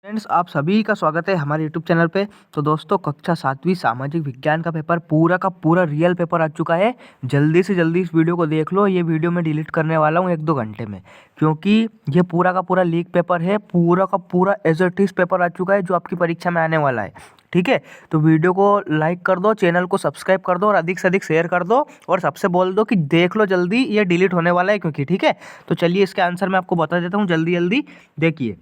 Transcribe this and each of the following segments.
Friends, आप सभी का स्वागत है हमारे यूट्यूब चैनल पे। तो दोस्तों, कक्षा 7वीं सामाजिक विज्ञान का पेपर पूरा का पूरा रियल पेपर आ चुका है। जल्दी से जल्दी इस वीडियो को देख लो। ये वीडियो मैं डिलीट करने वाला हूँ 1-2 घंटे में, क्योंकि ये पूरा का पूरा लीक पेपर है। पूरा का पूरा एज इट इज पेपर आ चुका है जो आपकी परीक्षा में आने वाला है। ठीक है, तो वीडियो को लाइक कर दो, चैनल को सब्सक्राइब कर दो और अधिक से अधिक शेयर कर दो और सबसे बोल दो कि देख लो जल्दी, ये डिलीट होने वाला है क्योंकि। ठीक है, तो चलिए इसके आंसर मैं आपको बता देता हूँ जल्दी जल्दी। देखिए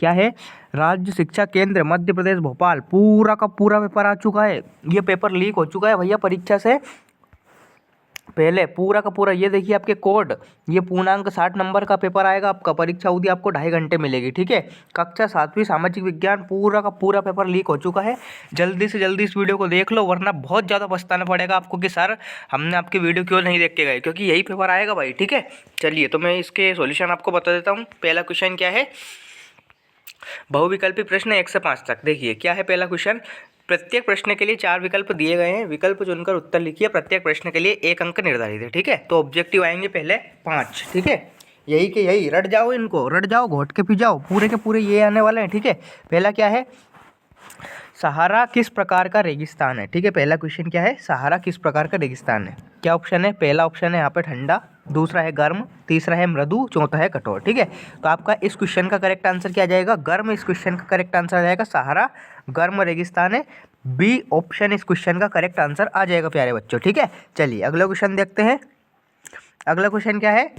क्या है, राज्य शिक्षा केंद्र मध्य प्रदेश भोपाल, पूरा का पूरा पेपर आ चुका है। ये पेपर लीक हो चुका है भैया परीक्षा से पहले, पूरा का पूरा। ये देखिए आपके कोड, ये पूर्णांक 60 नंबर का पेपर आएगा आपका। परीक्षा अवधि आपको 2.5 घंटे मिलेगी। ठीक है, कक्षा 7वीं सामाजिक विज्ञान पूरा का पूरा पेपर लीक हो चुका है। जल्दी से जल्दी इस वीडियो को देख लो, वरना बहुत ज़्यादा पछताना पड़ेगा आपको कि सर हमने आपकी वीडियो क्यों नहीं देख के गए, क्योंकि यही पेपर आएगा भाई। ठीक है, चलिए तो मैं इसके सॉल्यूशन आपको बता देता हूँ। पहला क्वेश्चन क्या है, बहुविकल्पी प्रश्न 1 से 5 तक। देखिए क्या है पहला क्वेश्चन, प्रत्येक प्रश्न के लिए 4 विकल्प दिए गए हैं। विकल्प चुनकर उत्तर लिखिए। प्रत्येक प्रश्न के लिए 1 अंक निर्धारित है। ठीक है, तो ऑब्जेक्टिव आएंगे पहले 5। ठीक है, यही के यही रट जाओ, इनको रट जाओ, घोट के पी जाओ, पूरे के पूरे ये आने वाले हैं। ठीक है, पहला क्या है, सहारा किस प्रकार का रेगिस्तान है। ठीक है, पहला क्वेश्चन क्या है, सहारा किस प्रकार का रेगिस्तान है। क्या ऑप्शन है, पहला ऑप्शन है यहाँ पे ठंडा, दूसरा है गर्म, तीसरा है मृदु, चौथा है कठोर। ठीक है, तो आपका इस क्वेश्चन का करेक्ट आंसर क्या आ जाएगा, गर्म। इस क्वेश्चन का करेक्ट आंसर आ जाएगा सहारा गर्म रेगिस्तान है। बी ऑप्शन इस क्वेश्चन का करेक्ट आंसर आ जाएगा प्यारे बच्चों। ठीक है, चलिए अगला क्वेश्चन देखते हैं। अगला क्वेश्चन क्या है,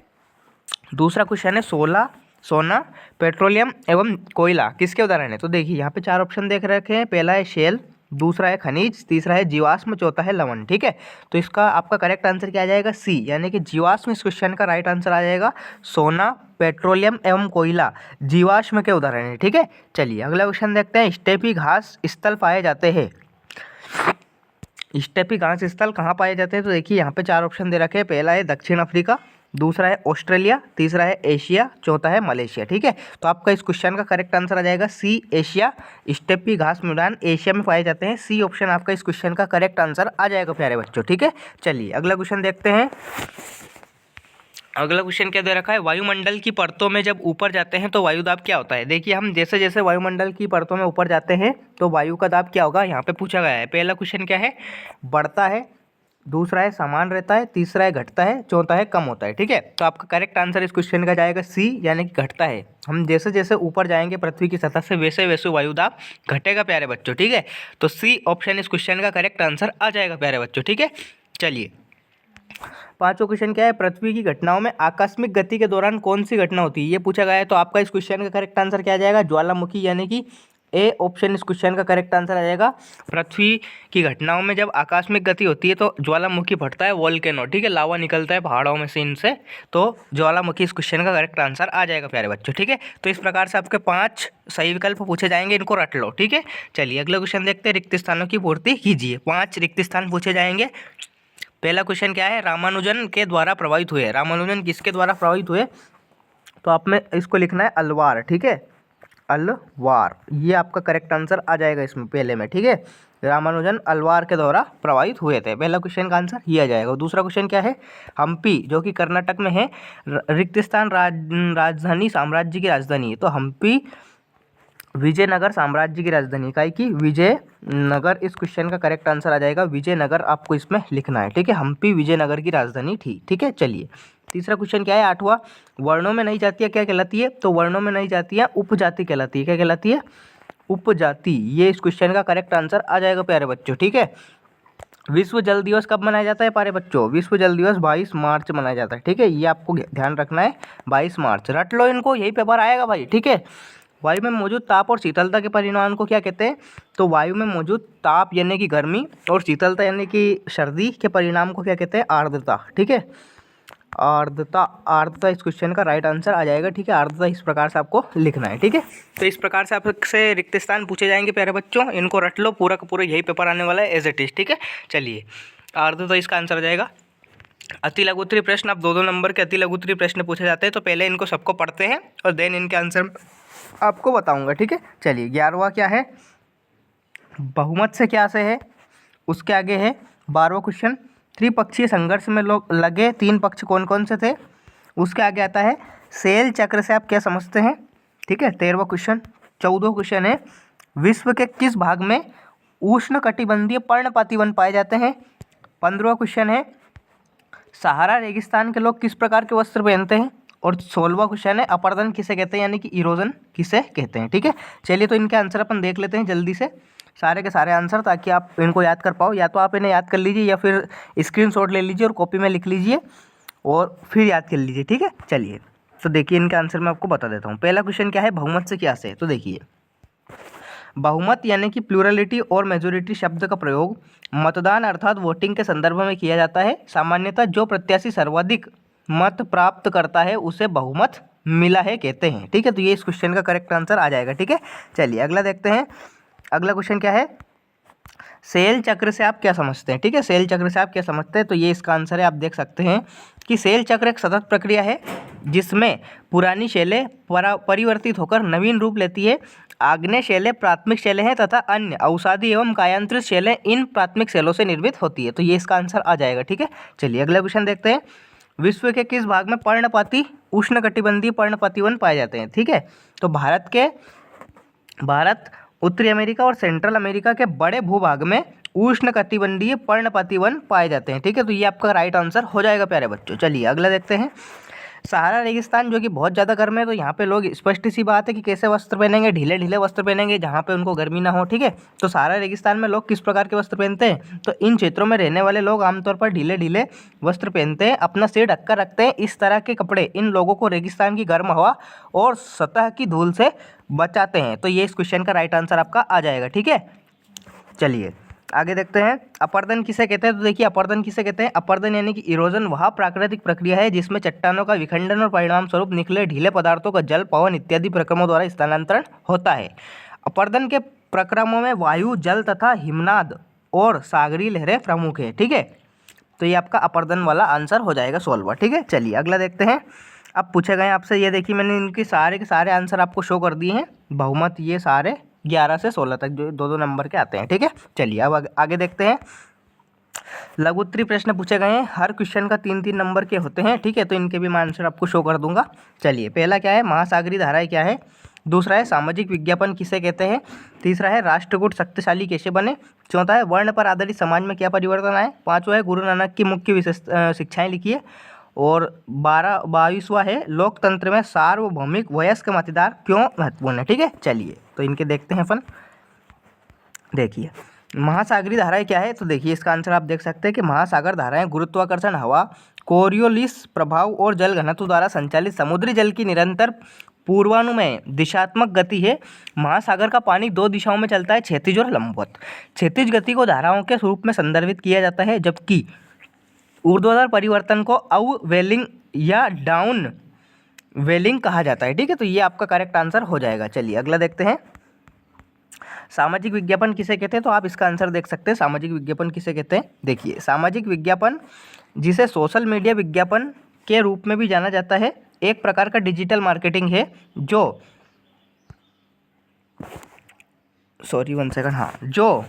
दूसरा क्वेश्चन है सोना, पेट्रोलियम एवं कोयला किसके उदाहरण है। तो देखिए यहाँ पे 4 ऑप्शन देख रखे हैं। पहला है शेल, दूसरा है खनिज, तीसरा है जीवाश्म, चौथा है लवण। ठीक है, तो इसका आपका करेक्ट आंसर क्या आ जाएगा, सी, यानी कि जीवाश्म इस क्वेश्चन का राइट आंसर आ जाएगा। सोना, पेट्रोलियम एवं कोयला जीवाश्म के उदाहरण है। ठीक है, चलिए अगला क्वेश्चन देखते हैं। स्टेपी घास स्थल पाए जाते हैं। स्टेपी घास स्थल कहाँ पाए जाते हैं। तो देखिए यहाँ पे 4 ऑप्शन दे रखे हैं। पहला है दक्षिण अफ्रीका, दूसरा है ऑस्ट्रेलिया, तीसरा है एशिया, चौथा है मलेशिया। ठीक है, तो आपका इस क्वेश्चन का करेक्ट आंसर आ जाएगा सी, एशिया। स्टेपी घास मैदान एशिया में पाए जाते हैं। सी ऑप्शन आपका इस क्वेश्चन का करेक्ट आंसर आ जाएगा प्यारे बच्चों। ठीक है, चलिए अगला क्वेश्चन देखते हैं। अगला क्वेश्चन क्या दे रखा है, वायुमंडल की परतों में जब ऊपर जाते हैं तो वायु दाब क्या होता है। देखिए हम जैसे जैसे वायुमंडल की परतों में ऊपर जाते हैं तो वायु का दाब क्या होगा, यहाँ पे पूछा गया है। पहला क्वेश्चन क्या है, बढ़ता है, दूसरा है समान रहता है, तीसरा है घटता है, चौथा है कम होता है। ठीक है, तो आपका करेक्ट आंसर इस क्वेश्चन का जाएगा सी, यानी कि घटता है। हम जैसे जैसे ऊपर जाएंगे पृथ्वी की सतह से वैसे वैसे वायु दाब घटेगा प्यारे बच्चों। ठीक है, तो सी ऑप्शन इस क्वेश्चन का करेक्ट आंसर आ जाएगा प्यारे बच्चों। ठीक है, चलिए पांचवा क्वेश्चन क्या है, पृथ्वी की घटनाओं में आकस्मिक गति के दौरान कौन सी घटना होती है, ये पूछा गया है। तो आपका इस क्वेश्चन का करेक्ट आंसर क्या आ जाएगा, ज्वालामुखी, यानी कि ए ऑप्शन इस क्वेश्चन का करेक्ट आंसर आ जाएगा। पृथ्वी की घटनाओं में जब आकस्मिक गति होती है तो ज्वालामुखी फटता है, वोल्केनो। ठीक है, लावा निकलता है पहाड़ों में से, इनसे, तो ज्वालामुखी इस क्वेश्चन का करेक्ट आंसर आ जाएगा प्यारे बच्चों। ठीक है, तो इस प्रकार से आपके 5 सही विकल्प पूछे जाएंगे, इनको रट लो। ठीक है, चलिए अगला क्वेश्चन देखते हैं। रिक्त स्थानों की पूर्ति कीजिए। 5 रिक्त स्थान पूछे जाएंगे। पहला क्वेश्चन क्या है, रामानुजन के द्वारा प्रभावित हुए। रामानुजन किसके द्वारा प्रभावित हुए, तो आप में इसको लिखना है अलवार। ठीक है, अलवार, ये आपका करेक्ट आंसर आ जाएगा इसमें पहले में। ठीक है, रामानुजन अलवार के द्वारा प्रभावित हुए थे। पहला क्वेश्चन का आंसर ये आ जाएगा। दूसरा क्वेश्चन क्या है, हम्पी जो कि कर्नाटक में है, रिक्त स्थान राजधानी साम्राज्य की राजधानी है। तो हम्पी विजयनगर साम्राज्य की राजधानी, इकाई की विजयनगर इस क्वेश्चन का करेक्ट आंसर आ जाएगा। विजयनगर आपको इसमें लिखना है। ठीक है, हम्पी विजयनगर की राजधानी थी। ठीक है, चलिए तीसरा क्वेश्चन क्या है, 8वां, वर्णों में नई जातियाँ क्या कहलाती है। तो वर्णों में नई जातियाँ उपजाति कहलाती है। क्या कहलाती है, उपजाति। ये इस क्वेश्चन का करेक्ट आंसर आ जाएगा प्यारे बच्चों। ठीक है, विश्व जल दिवस कब मनाया जाता है प्यारे बच्चों, विश्व जल दिवस 22 मार्च मनाया जाता है। ठीक है, ये आपको ध्यान रखना है, 22 मार्च, रट लो इनको, यही पेपर आएगा भाई। ठीक है, वायु में मौजूद ताप और शीतलता के परिमाण को क्या कहते हैं। तो वायु में मौजूद ताप यानी कि गर्मी और शीतलता यानी कि सर्दी के परिणाम को क्या कहते हैं, आर्द्रता। ठीक है, आर्द्रता, आर्द्रता इस क्वेश्चन का राइट आंसर आ जाएगा। ठीक है, आर्द्रता इस प्रकार से आपको लिखना है। ठीक है, तो इस प्रकार से आपसे रिक्त स्थान पूछे जाएंगे प्यारे बच्चों, इनको रट लो, पूरा का पूरा यही पेपर आने वाला है एज इट इज। ठीक है, चलिए आर्द्रता इसका आंसर आ जाएगा। अति लघु उत्तरीय प्रश्न, अब 2-2 नंबर के अति लघु उत्तरीय प्रश्न पूछे जाते हैं। तो पहले इनको सबको पढ़ते हैं और देन इनके आंसर आपको बताऊंगा। ठीक है, चलिए 11वां क्या है, बहुमत से क्या से है, उसके आगे है 12वां क्वेश्चन, त्रिपक्षीय संघर्ष में लोग लगे 3 पक्ष कौन कौन से थे। उसके आगे आता है सेल चक्र से आप क्या समझते हैं। ठीक है, 13वां क्वेश्चन, 14वां क्वेश्चन है, विश्व के किस भाग में उष्णकटिबंधीय पर्णपाती वन पाए जाते हैं? 15वां क्वेश्चन है, सहारा रेगिस्तान के लोग किस प्रकार के वस्त्र पहनते हैं? और 16वां क्वेश्चन है, अपरदन किसे कहते हैं, यानी कि इरोजन किसे कहते हैं? ठीक है, चलिए तो इनके आंसर अपन देख लेते हैं जल्दी से, सारे के सारे आंसर, ताकि आप इनको याद कर पाओ। या तो आप इन्हें याद कर लीजिए या फिर स्क्रीनशॉट ले लीजिए और कॉपी में लिख लीजिए और फिर याद कर लीजिए। ठीक है, चलिए तो देखिए इनका आंसर मैं आपको बता देता हूँ। पहला क्वेश्चन क्या है, बहुमत से क्या से? तो देखिए, बहुमत यानी कि प्लूरलिटी और मेजोरिटी शब्द का प्रयोग मतदान अर्थात वोटिंग के संदर्भ में किया जाता है। सामान्यतः जो प्रत्याशी सर्वाधिक मत प्राप्त करता है उसे बहुमत मिला है कहते हैं। ठीक है, तो ये इस क्वेश्चन का करेक्ट आंसर आ जाएगा। ठीक है, चलिए अगला देखते हैं। अगला क्वेश्चन क्या है, सेल चक्र से आप क्या समझते हैं? ठीक है, सेल चक्र से आप क्या समझते हैं? तो ये इसका आंसर है। आप देख सकते हैं कि सेल चक्र एक सतत प्रक्रिया है जिसमें पुरानी शैलें परिवर्तित होकर नवीन रूप लेती है। आग्नेय शैलें प्राथमिक शैलें हैं तथा अन्य औषधि एवं कायांतरित शैलें इन प्राथमिक शैलों से निर्मित होती है। तो ये इसका आंसर आ जाएगा। ठीक है, चलिए अगला क्वेश्चन देखते हैं। विश्व के किस भाग में पर्णपाती उष्णकटिबंधीय पर्णपाती वन पाए जाते हैं? ठीक है, तो भारत, उत्तरी अमेरिका और सेंट्रल अमेरिका के बड़े भूभाग में उष्णकटिबंधीय पर्णपाती वन पाए जाते हैं। ठीक है, तो ये आपका राइट आंसर हो जाएगा प्यारे बच्चों। चलिए अगला देखते हैं। सहारा रेगिस्तान जो कि बहुत ज़्यादा गर्म है, तो यहाँ पे लोग स्पष्ट सी बात है कि कैसे वस्त्र पहनेंगे, ढीले ढीले वस्त्र पहनेंगे जहाँ पे उनको गर्मी ना हो। ठीक है, तो सहारा रेगिस्तान में लोग किस प्रकार के वस्त्र पहनते हैं? तो इन क्षेत्रों में रहने वाले लोग आमतौर पर ढीले ढीले वस्त्र पहनते हैं, अपना सिर ढककर रखते हैं। इस तरह के कपड़े इन लोगों को रेगिस्तान की गर्म हवा और सतह की धूल से बचाते हैं। तो ये इस क्वेश्चन का राइट आंसर आपका आ जाएगा। ठीक है, चलिए आगे देखते हैं। अपरदन किसे कहते हैं? तो देखिए, अपरदन किसे कहते हैं? अपरदन यानी कि इरोजन वह प्राकृतिक प्रक्रिया है जिसमें चट्टानों का विखंडन और परिणाम स्वरूप निकले ढीले पदार्थों का जल, पवन इत्यादि प्रक्रमों द्वारा स्थानांतरण होता है। अपरदन के प्रक्रमों में वायु, जल तथा हिमनाद और सागरीय लहरें प्रमुख है। ठीक है, तो ये आपका अपरदन वाला आंसर हो जाएगा 16वां। ठीक है, चलिए अगला देखते हैं। अब पूछे गए आपसे, ये देखिए मैंने इनके सारे के सारे आंसर आपको शो कर दिए हैं। बहुमत ये सारे 11 से 16 तक जो 2-2 नंबर के आते हैं। ठीक है, चलिए अब आगे देखते हैं। लघु उत्तरीय प्रश्न पूछे गए हैं, हर क्वेश्चन का 3-3 नंबर के होते हैं। ठीक है, तो इनके भी मैं आंसर आपको शो कर दूंगा। चलिए, पहला क्या है, महासागरीय धाराएं क्या है? दूसरा है सामाजिक विज्ञापन किसे कहते हैं? तीसरा है राष्ट्रकूट शक्तिशाली कैसे बने? चौथा है वर्ण पर आधारित समाज में क्या परिवर्तन आए? पांचवा है गुरु नानक की मुख्य विशेष शिक्षाएं लिखिए। और 22वां है लोकतंत्र में सार्वभौमिक वयस्क मतदार क्यों महत्वपूर्ण है? ठीक है, चलिए तो इनके देखते हैं अपन। देखिए, महासागरीय धाराएं क्या है? तो देखिए इसका आंसर आप देख सकते हैं कि महासागर धाराएं गुरुत्वाकर्षण, हवा, कोरियोलिस प्रभाव और जल घनत्व द्वारा संचालित समुद्री जल की निरंतर पूर्वानुमेय दिशात्मक गति है। महासागर का पानी 2 दिशाओं में चलता है, क्षैतिज और लंबवत। क्षैतिज गति को धाराओं के रूप में संदर्भित किया जाता है, जबकि ऊर्ध्वाधर परिवर्तन को अपवेलिंग या डाउन वेलिंग कहा जाता है। ठीक है, तो ये आपका करेक्ट आंसर हो जाएगा। चलिए अगला देखते हैं। सामाजिक विज्ञापन किसे कहते हैं? तो आप इसका आंसर देख सकते हैं, सामाजिक विज्ञापन किसे कहते हैं। देखिए, सामाजिक विज्ञापन जिसे सोशल मीडिया विज्ञापन के रूप में भी जाना जाता है, एक प्रकार का डिजिटल मार्केटिंग है जो जो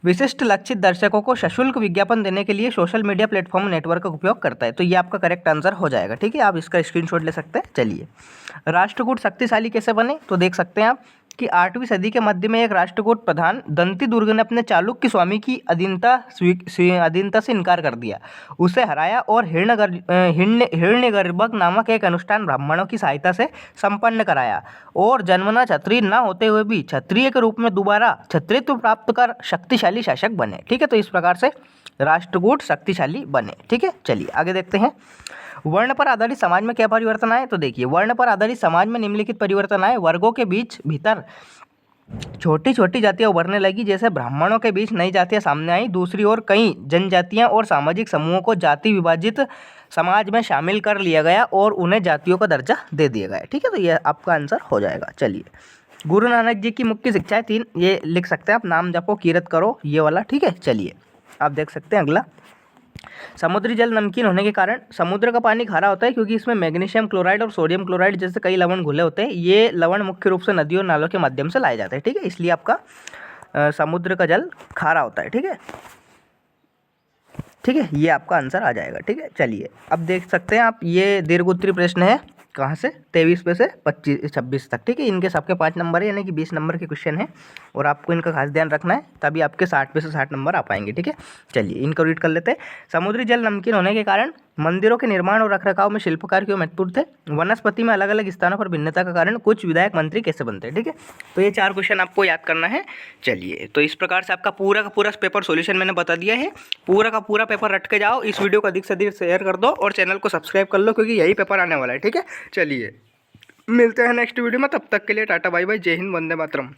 विशिष्ट लक्षित दर्शकों को सशुल्क विज्ञापन देने के लिए सोशल मीडिया प्लेटफॉर्म नेटवर्क का उपयोग करता है। तो ये आपका करेक्ट आंसर हो जाएगा। ठीक है, आप इसका स्क्रीनशॉट ले सकते हैं। चलिए, राष्ट्रकूट शक्तिशाली कैसे बने? तो देख सकते हैं आप कि 8वीं सदी के मध्य में एक राष्ट्रकूट प्रधान दंती दुर्ग ने अपने चालुक्य स्वामी की अधीनता से इनकार कर दिया, उसे हराया और हिरण्यगर्भक नामक एक अनुष्ठान ब्राह्मणों की सहायता से संपन्न कराया और जन्मना क्षत्रिय न होते हुए भी क्षत्रिय के रूप में दोबारा क्षत्रित्व प्राप्त कर शक्तिशाली शासक बने। ठीक है, तो इस प्रकार से राष्ट्रकूट शक्तिशाली बने। ठीक है, चलिए आगे देखते हैं। वर्ण पर आधारित समाज में क्या परिवर्तन आए? तो देखिए, वर्ण पर आधारित समाज में निम्नलिखित परिवर्तन आए। वर्गों के बीच भीतर छोटी छोटी जातियां उभरने लगी, जैसे ब्राह्मणों के बीच नई जातियां सामने आई। दूसरी ओर कई जनजातियां और सामाजिक समूहों को जाति विभाजित समाज में शामिल कर लिया गया और उन्हें जातियों का दर्जा दे दिया गया। ठीक है, तो ये आपका आंसर हो जाएगा। चलिए, गुरु नानक जी की मुख्य शिक्षाएं 3, ये लिख सकते हैं आप, नाम जपो कीरत करो, ये वाला। ठीक है, चलिए आप देख सकते हैं। अगला, समुद्री जल नमकीन होने के कारण समुद्र का पानी खारा होता है क्योंकि इसमें मैग्नीशियम क्लोराइड और सोडियम क्लोराइड जैसे कई लवण घुले होते हैं। ये लवण मुख्य रूप से नदियों और नालों के माध्यम से लाए जाते हैं। ठीक है, इसलिए आपका समुद्र का जल खारा होता है। ठीक है, ये आपका आंसर आ जाएगा। ठीक है, चलिए अब देख सकते हैं आप, ये दीर्घ उत्तरीय प्रश्न है कहाँ से 23 पे से 26 तक, ठीक है। इनके सबके 5 नंबर है, यानी कि 20 नंबर के क्वेश्चन है और आपको इनका खास ध्यान रखना है, तभी आपके 60 पे से 60 नंबर आ पाएंगे, ठीक है। चलिए इनको रीड कर लेते हैं। समुद्री जल नमकीन होने के कारण मंदिरों के निर्माण और रखरखाव में शिल्पकार क्यों महत्वपूर्ण थे? वनस्पति में अलग अलग स्थानों पर भिन्नता के कारण कुछ विधायक मंत्री कैसे बनते हैं, ठीक है। तो ये 4 क्वेश्चन आपको याद करना है। चलिए तो इस प्रकार से आपका पूरा का पूरा पेपर सॉल्यूशन मैंने बता दिया है। पूरा का पूरा पेपर रट के जाओ, इस वीडियो को अधिक से अधिक शेयर कर दो और चैनल को सब्सक्राइब कर लो, क्योंकि यही पेपर आने वाला है, ठीक है। चलिए मिलते हैं नेक्स्ट वीडियो में, तब तक के लिए टाटा बाय बाय, जय हिंद, वंदे मातरम।